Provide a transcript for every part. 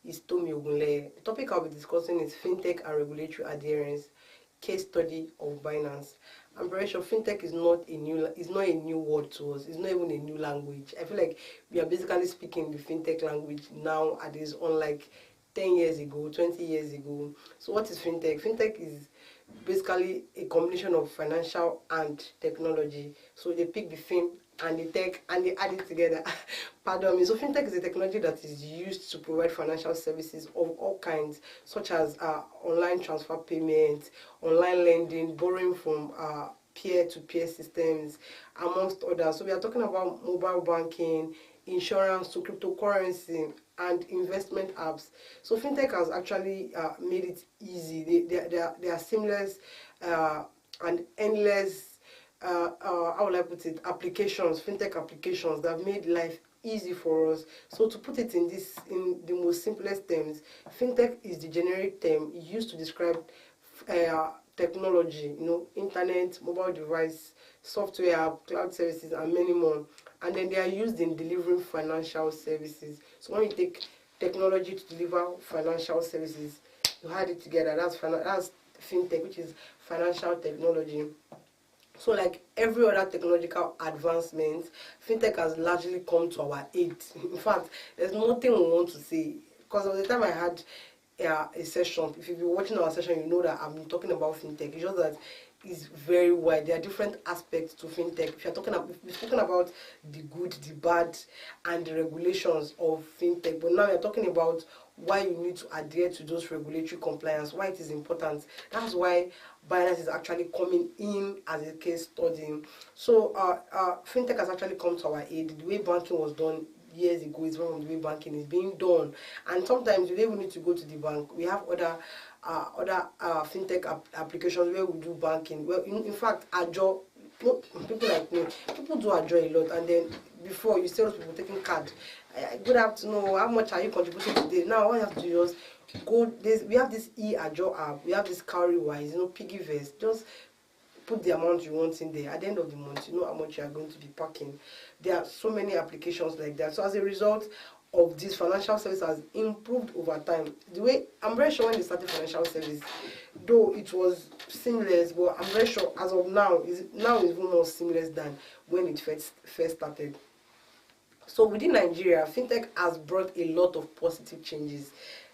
is Tomi Ogunle. The topic I'll be discussing is Fintech and Regulatory Adherence, case study of Binance. I'm very sure Fintech is not a new word to us. It's not even a new language. I feel like we are basically speaking the Fintech language nowadays, unlike 10 years ago, 20 years ago. So what is Fintech? Fintech is basically a combination of financial and technology. So they pick the fin and the tech and they add it together. Pardon me. So fintech is a technology that is used to provide financial services of all kinds, such as online transfer payments, online lending, borrowing from peer-to-peer systems, amongst others. So we are talking about mobile banking, insurance, to cryptocurrency, and investment apps. So fintech has actually made it easy. They are seamless and endless. How will I put it? Applications, fintech applications that have made life easy for us. So to put it in the most simplest terms, fintech is the generic term used to describe technology, internet, mobile device, software, cloud services, and many more. And then they are used in delivering financial services. So when you take technology to deliver financial services, you add it together. That's fintech, which is financial technology. So like every other technological advancement, fintech has largely come to our aid. In fact, there's nothing we want to say. Because of the time I had a session, if you've been watching our session, you know that I've been talking about fintech. It's just that it's very wide. There are different aspects to fintech. If you're talking about, we've spoken about the good, the bad, and the regulations of fintech, but now you're talking about why you need to adhere to those regulatory compliance, why it is important. That's why Binance is actually coming in as a case study. So fintech has actually come to our aid. The way banking was done years ago is one of the way banking is being done, and sometimes you don't even need to go to the bank. We have other fintech applications where we do banking. Well, in fact, Ajo, people like me, people do Ajo a lot, and then before you see those people taking card. Good afternoon. How much are you contributing today? Now all you have to do is just go. We have this Ajo app. We have this Cowrywise, Piggyvest. Just put the amount you want in there. At the end of the month, you know how much you are going to be packing. There are so many applications like that. So as a result of this, financial service has improved over time. The way I'm very sure when they started financial service, though it was seamless, but I'm very sure as of now is even more seamless than when it first started. So within Nigeria, fintech has brought a lot of positive changes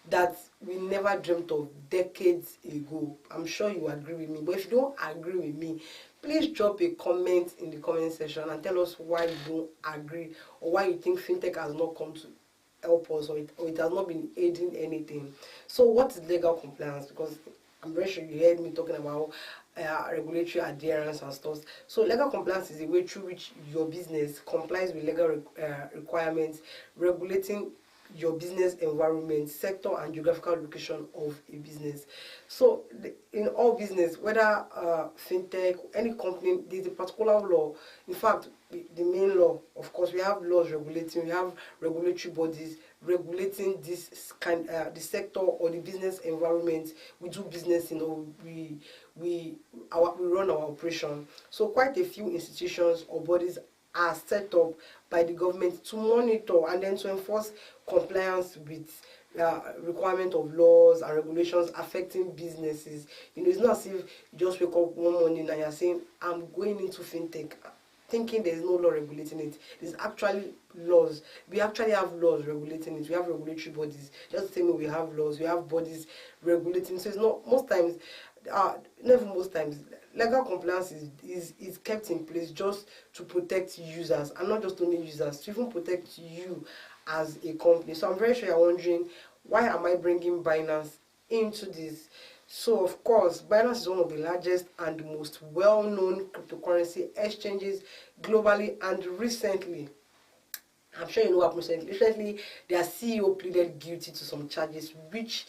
that we never dreamt of decades ago. I'm sure you agree with me. But if you don't agree with me, please drop a comment in the comment section and tell us why you don't agree, or why you think fintech has not come to help us, or it has not been aiding anything. So what is legal compliance? Because I'm very sure you heard me talking about regulatory adherence and stuff. So legal compliance is a way through which your business complies with legal requirements regulating your business environment, sector, and geographical location of a business. So in all business, whether fintech, any company, there's a particular law. In fact, the main law, of course, we have laws regulating, we have regulatory bodies regulating this the sector or the business environment we do business in, or we run our operation. So quite a few institutions or bodies are set up by the government to monitor and then to enforce compliance with requirement of laws and regulations affecting businesses. It's not as if you just wake up one morning and you're saying, I'm going into fintech, thinking there's no law regulating it. There's actually laws. We actually have laws regulating it. We have regulatory bodies. Just the same way we have laws, we have bodies regulating. So it's not most times, never most times, legal compliance is kept in place just to protect users, and not just only users, to even protect you as a company. So I'm very sure you're wondering, why am I bringing Binance into this? So of course, Binance is one of the largest and most well-known cryptocurrency exchanges globally, and recently, I'm sure you know what recently their CEO pleaded guilty to some charges which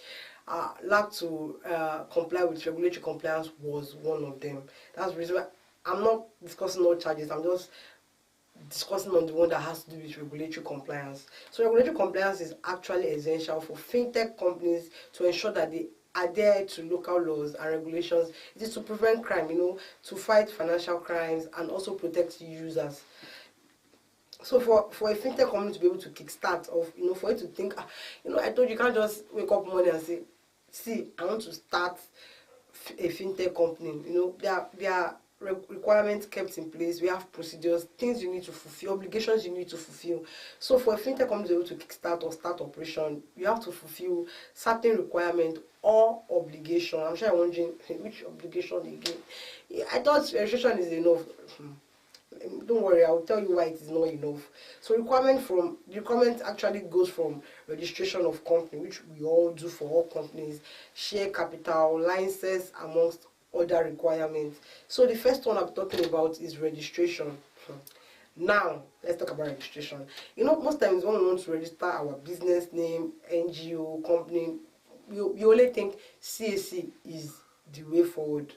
lack to comply with regulatory compliance was one of them. That's the reason why I'm not discussing all charges. I'm just discussing on the one that has to do with regulatory compliance. So regulatory compliance is actually essential for fintech companies to ensure that they adhere to local laws and regulations. It is to prevent crime, to fight financial crimes and also protect users. So for a fintech company to be able to kickstart, of for it to think, I told you can't just wake up one morning and say, see, I want to start a fintech company. There are requirements kept in place. We have procedures, things you need to fulfill, obligations you need to fulfill. So for a fintech company to be able to kickstart or start operation, you have to fulfill certain requirement or obligation. I'm sure you're wondering which obligation again. I thought registration is enough. Don't worry, I'll tell you why it is not enough. So the requirement actually goes from registration of company, which we all do for all companies, share capital, license, amongst other requirements. So the first one I'm talking about is registration. Now let's talk about registration. Most times when we want to register our business name, NGO, company, we only think CAC is the way forward.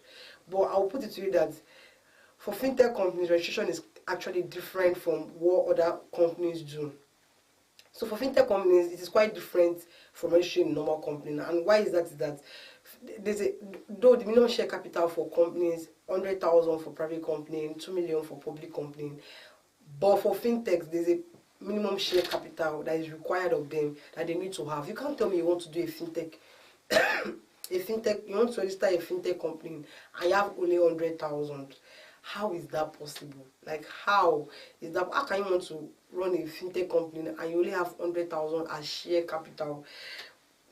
But I'll put it to you that for fintech companies, registration is actually different from what other companies do. So for fintech companies, it is quite different from registering a normal company. And why is that? Is that though the minimum share capital for companies, 100,000 for private company, 2 million for public company, but for fintechs, there's a minimum share capital that is required of them that they need to have. You can't tell me you want to do a fintech, you want to register a fintech company and you have only 100,000. How is that possible? Like, how is that? How can you want to run a fintech company and you only have 100,000 as share capital?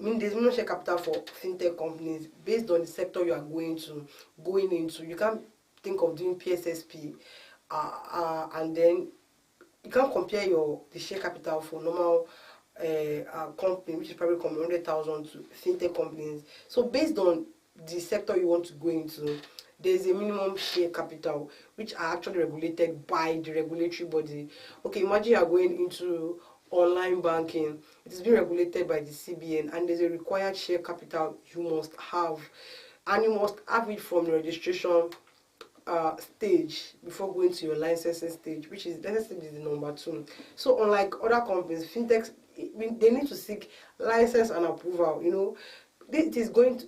There's no share capital for fintech companies based on the sector you are going into. You can't think of doing PSSP, and then you can't compare the share capital for normal company, which is probably 100,000, to fintech companies. So based on the sector you want to go into, there's a minimum share capital which are actually regulated by the regulatory body. Okay, imagine you are going into online banking. It is being regulated by the CBN, and there's a required share capital you must have, and you must have it from the registration stage before going to your licensing stage, which is licensing is the number 2. So unlike other companies, fintechs, they need to seek license and approval. It is going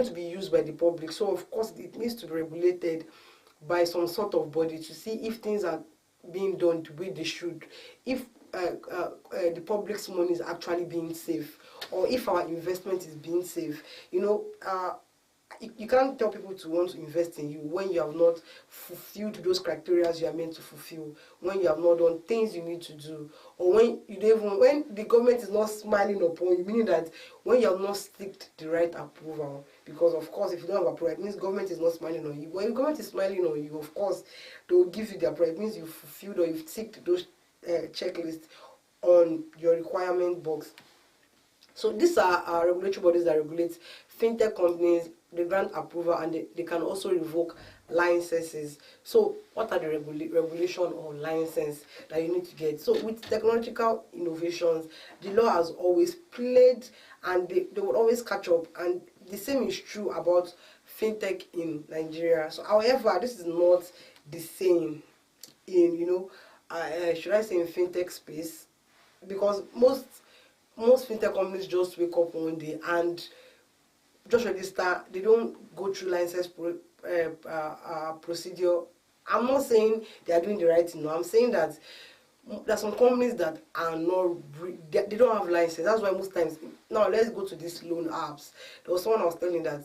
to be used by the public, so of course it needs to be regulated by some sort of body to see if things are being done the way they should, if the public's money is actually being safe, or if our investment is being safe. You can't tell people to want to invest in you when you have not fulfilled those criteria you are meant to fulfill, when you have not done things you need to do, or when the government is not smiling upon you, meaning that when you have not seeked the right approval. Because of course, if you don't have approval, it means government is not smiling on you. When the government is smiling on you, of course they will give you the approval. It means you've fulfilled or you've ticked those checklists on your requirement box. So these are regulatory bodies that regulate fintech companies. They grant approval, and they can also revoke licenses. So what are the regulation or license that you need to get? So with technological innovations, the law has always played, and they will always catch up, and the same is true about fintech in Nigeria. So however, this is not the same in should I say in fintech space, because most fintech companies just wake up one day and just register. They don't go through license procedure. I'm not saying they are doing the right thing. No, I'm saying that there are some companies that are not, they don't have license. That's why most times, now let's go to these loan apps. There was someone I was telling that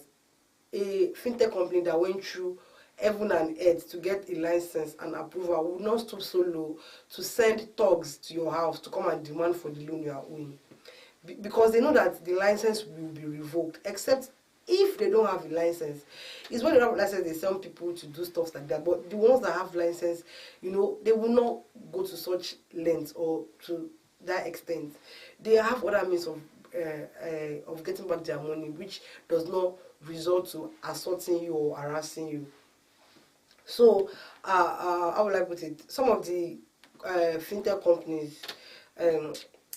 a fintech company that went through heaven and earth to get a license and approval would not stoop so low to send thugs to your house to come and demand for the loan you are owing, because they know that the license will be revoked, except if they don't have a license. It's when they don't have a license they send people to do stuff like that. But the ones that have license, they will not go to such lengths or to that extent. They have other means of getting back their money, which does not result to assaulting you or harassing you. So I would like to put it, some of the fintech companies,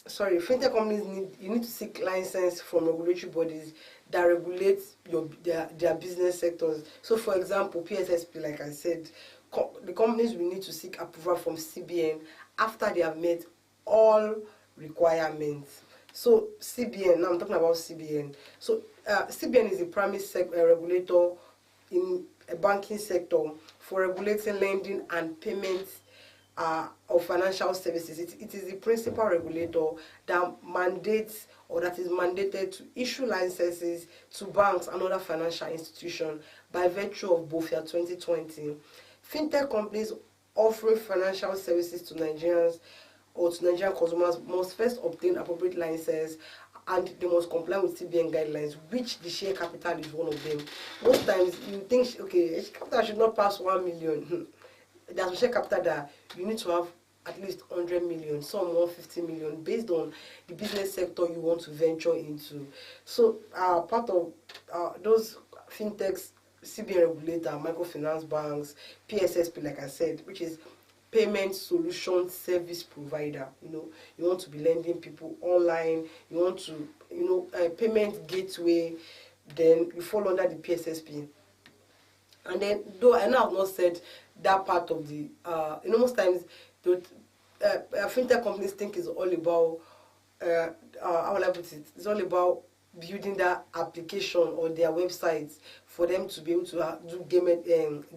fintech companies you need to seek license from regulatory bodies that regulate their business sectors. So for example, PSSP, like I said, the companies will need to seek approval from CBN after they have met all requirements. So CBN, now I'm talking about CBN. So CBN is a primary regulator in a banking sector for regulating lending and payments of financial services. It is the principal regulator that mandates or that is mandated to issue licenses to banks and other financial institutions by virtue of both year 2020. Fintech companies offering financial services to Nigerians or to Nigerian consumers must first obtain appropriate licenses, and they must comply with CBN guidelines, which the share capital is one of them. Most times you think, okay, share capital should not pass 1 million. There's a share capital that you need to have at least 100 million, some 150 million, based on the business sector you want to venture into. So, part of those fintechs, CBN regulator, microfinance banks, PSSP, like I said, which is payment solution service provider. You want to be lending people online, you want to, payment gateway, then you fall under the PSSP. And then, though I know I've not said that part of the, most times, the fintech companies think it's all about, how will I put it? It's all about building that application or their websites for them to be able to do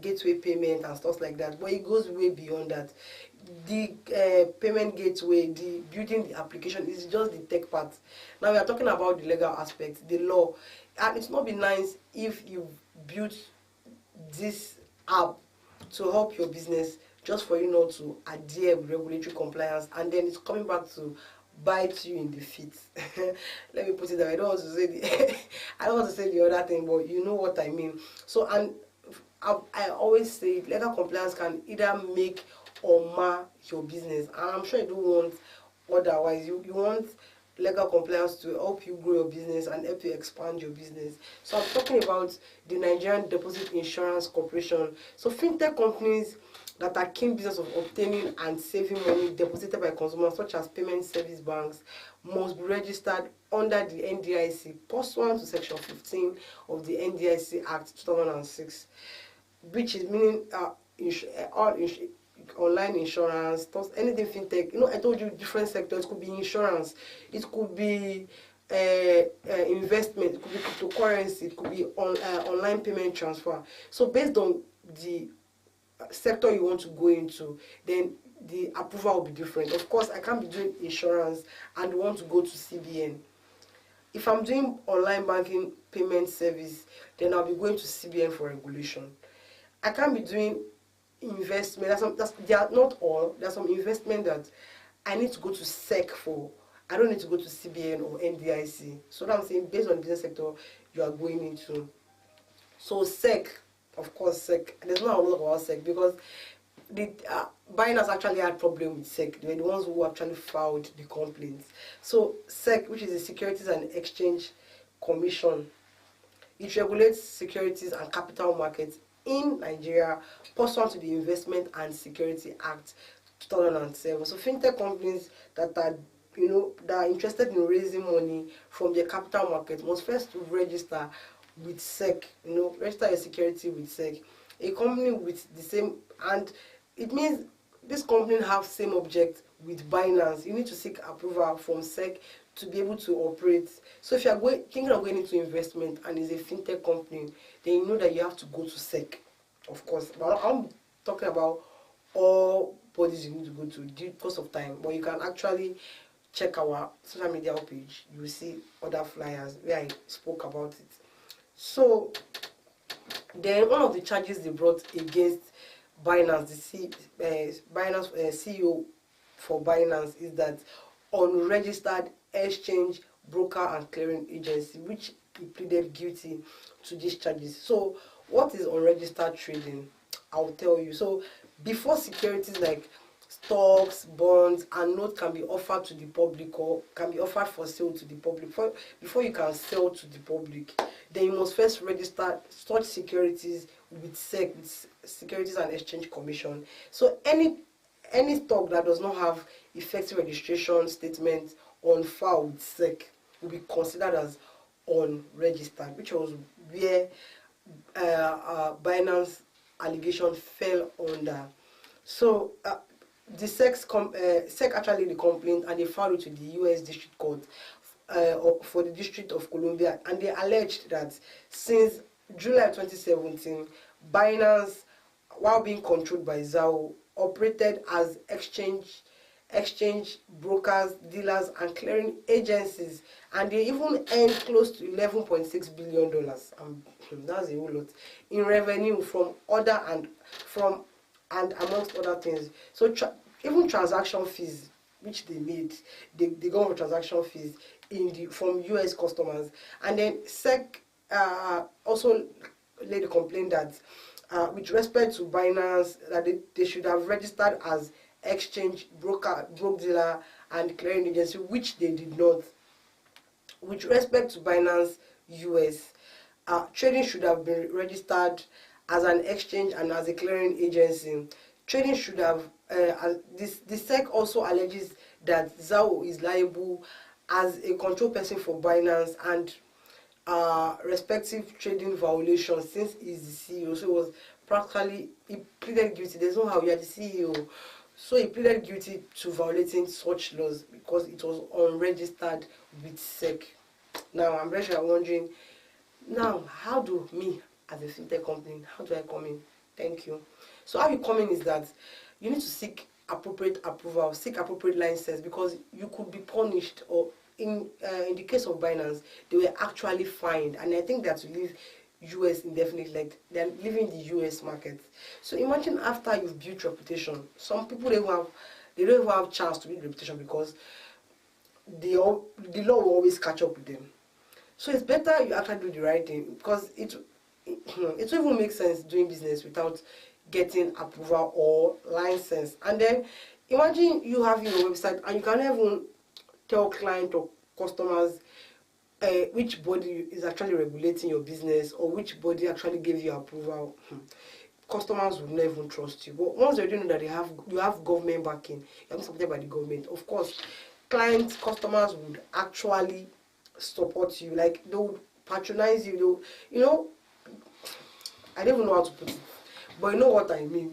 gateway payment and stuff like that. But it goes way beyond that. The payment gateway, the building the application is just the tech part. Now we are talking about the legal aspect, the law. And it's not be nice if you build this app to help your business just for you not to adhere with regulatory compliance, and then it's coming back to bite you in the feet. Let me put it that way. I don't want to say I don't want to say the other thing, but you know what I mean. So, and I always say legal compliance can either make or mar your business, and I'm sure you don't want otherwise. You want legal compliance to help you grow your business and help you expand your business. So I'm talking about the Nigerian Deposit Insurance Corporation. So fintech companies that are keen business of obtaining and saving money deposited by consumers, such as payment service banks, must be registered under the NDIC pursuant to Section 15 of the NDIC Act 2006, which is meaning online insurance, anything fintech. I told you different sectors. It could be insurance, it could be investment, it could be cryptocurrency, it could be online payment transfer. So based on the sector you want to go into, then the approval will be different. Of course, I can't be doing insurance and want to go to CBN. If I'm doing online banking payment service, then I'll be going to CBN for regulation. I can't be doing investment. They are not all. There's some investment that I need to go to SEC for. I don't need to go to CBN or NDIC. So that I'm saying, based on the business sector you are going into. So SEC, of course, SEC. There's not a lot about SEC because the BINANCE actually had problem with SEC. They were the ones who actually filed the complaints. So SEC, which is the Securities and Exchange Commission, it regulates securities and capital markets in Nigeria pursuant to the Investment and Security Act 2007. So fintech companies that are interested in raising money from the capital market must first register with SEC. Register your security with SEC. A company with the same, and it means this company have same object with Binance. You need to seek approval from SEC to be able to operate. So if you are thinking of going into investment and is a fintech company, then you know that you have to go to SEC, of course. But I'm talking about all bodies you need to go to because of time. But you can actually check our social media page. You will see other flyers where I spoke about it. So then one of the charges they brought against Binance, Binance CEO for Binance, is that unregistered exchange, broker and clearing agency, which he pleaded guilty to these charges. So what is unregistered trading? I'll tell you. So before securities like stocks, bonds and notes can be offered to the public or can be offered for sale to the public, before you can sell to the public, then you must first register such securities with SEC, with Securities and Exchange Commission. So any stock that does not have effective registration statement on file with SEC will be considered as unregistered, which was where Binance allegation fell under. So the SEC actually the complaint and they filed it to the U.S. District Court for the District of Columbia, and they alleged that since July 2017, Binance, while being controlled by Zhao, operated as exchange brokers, dealers, and clearing agencies, and they even earned close to $11.6 billion. That's a whole lot in revenue from and amongst other things. So even transaction fees, which they made, they got for transaction fees from US customers. And then SEC also laid a complaint that with respect to Binance, that they should have registered as exchange broker, broke dealer, and clearing agency, which they did not. With respect to Binance US, trading should have been registered as an exchange and as a clearing agency. Trading should have. The SEC also alleges that Zhao is liable as a control person for Binance and respective trading violations, since he's the CEO. So it was practically, he pleaded guilty. There's no how you are the CEO. So he pleaded guilty to violating such laws because it was unregistered with SEC. Now I'm very sure you're wondering, now how do me as a fintech company, how do I come in? Thank you. So how you come in is that you need to seek appropriate approval, seek appropriate license, because you could be punished, or in the case of Binance, they were actually fined, and I think that to leave US indefinitely, like they're leaving the US market. So imagine after you've built reputation, some people they don't even have chance to build reputation because the law will always catch up with them. So it's better you actually do the right thing, because it won't even make sense doing business without getting approval or license. And then imagine you have your website and you can't even tell client or customers which body is actually regulating your business, or which body actually gave you approval. Customers will never even trust you. But once they know that you have government backing, you have supported by the government, of course, clients, customers would actually support you. Like they would patronize you. I don't even know how to put it, but you know what I mean.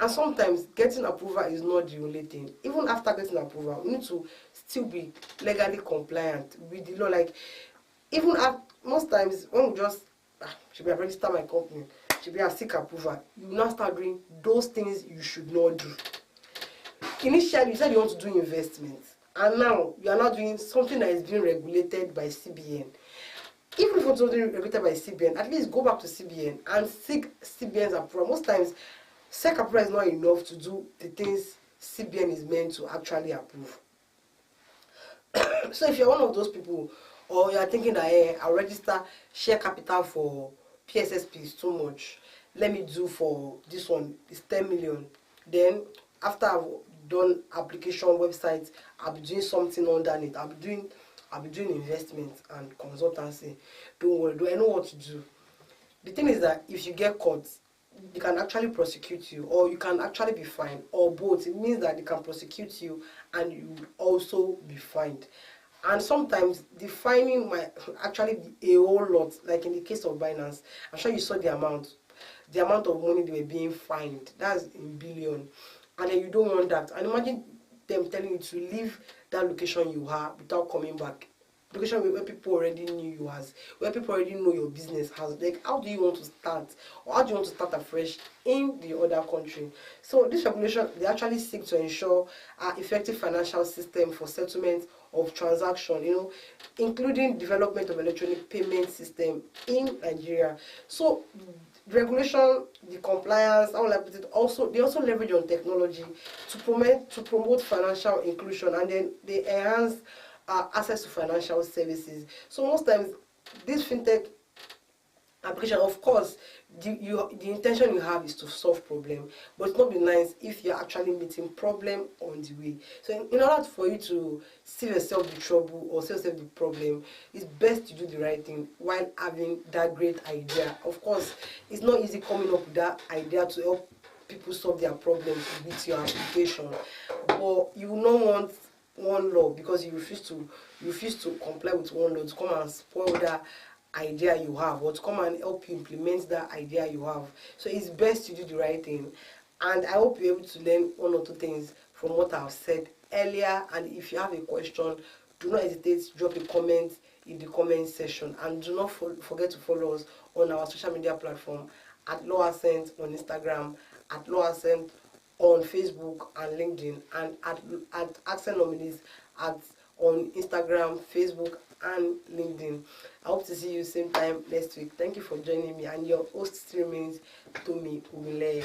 And sometimes getting approval is not the only thing. Even after getting approval, you need to still be legally compliant with the law. Like, even most times when we just should be register my company, should be a seek approval, you now start doing those things you should not do. Initially, you said you want to do investments, and now you are not doing something that is being regulated by CBN. Even if it's not regulated by CBN, at least go back to CBN and seek CBN's approval. Most times, SEC approval is not enough to do the things CBN is meant to actually approve. So if you're one of those people, or you're thinking that, hey, I'll register share capital for PSSP is too much, let me do for this one, it's 10 million. Then after I've done application websites, I'll be doing something underneath. I'll be doing investments and consultancy. Don't worry, do I know what to do? The thing is that if you get caught, they can actually prosecute you, or you can actually be fined, or both. It means that they can prosecute you and you will also be fined. And sometimes the fining might actually be a whole lot, like in the case of Binance. I'm sure you saw the amount of money they were being fined. That's in billion. And then you don't want that. And imagine them telling you to leave that location you are without coming back. Location where people already knew you as, where people already know your business has. Like, how do you want to start? Or how do you want to start afresh in the other country? So this regulation, they actually seek to ensure an effective financial system for settlement of transaction, including development of electronic payment system in Nigeria. So regulation, the compliance, how will I put it? They also leverage on technology to promote financial inclusion, and then they enhance access to financial services. So most times, this fintech application, of course, the intention you have is to solve problem, but it's not be nice if you're actually meeting problem on the way. So in order for you to save yourself the trouble or save yourself the problem, it's best to do the right thing while having that great idea. Of course, it's not easy coming up with that idea to help people solve their problems with your application, but you will not want one law because you refuse to comply with one law to come and spoil that idea you have, or to come and help you implement that idea you have. So it's best to do the right thing, and I hope you're able to learn one or two things from what I've said earlier. And if you have a question, do not hesitate to drop a comment in the comment section, and do not forget to follow us on our social media platform at Low Accent on Instagram, at Low Accent on Facebook and LinkedIn, and at Accent Nominees at on Instagram, Facebook, and LinkedIn. I hope to see you same time next week. Thank you for joining me, and your host remains Tomi Umile.